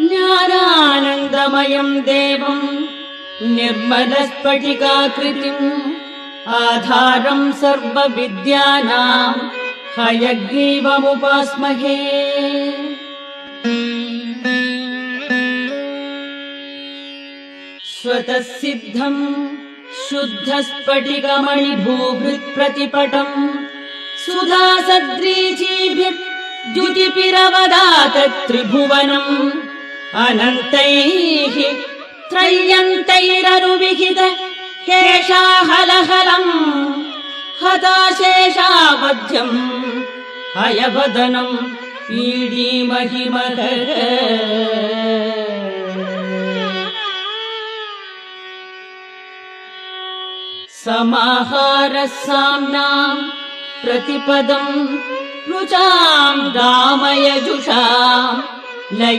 ज्ञानानन्दमयम् देवम् निर्मलस्फटिकाकृतिम् आधारम् सर्वविद्यानाम् हयग्रीवमुपास्महे। स्वतः सिद्धम् शुद्धस्फटिकमणिभूभृत्प्रतिपटम् सुधासद्रीचीभिर्द्युतिपिरवदात त्रिभुवनम् अनन्तैः त्रय्यन्तैरनुविहित केशाहलहलम् हताशेषावध्यम् हयवदनम् ईडीमहिमः। समाहारः साम्नाम् प्रतिपदम् रुचाम् दामयजुषाम् लय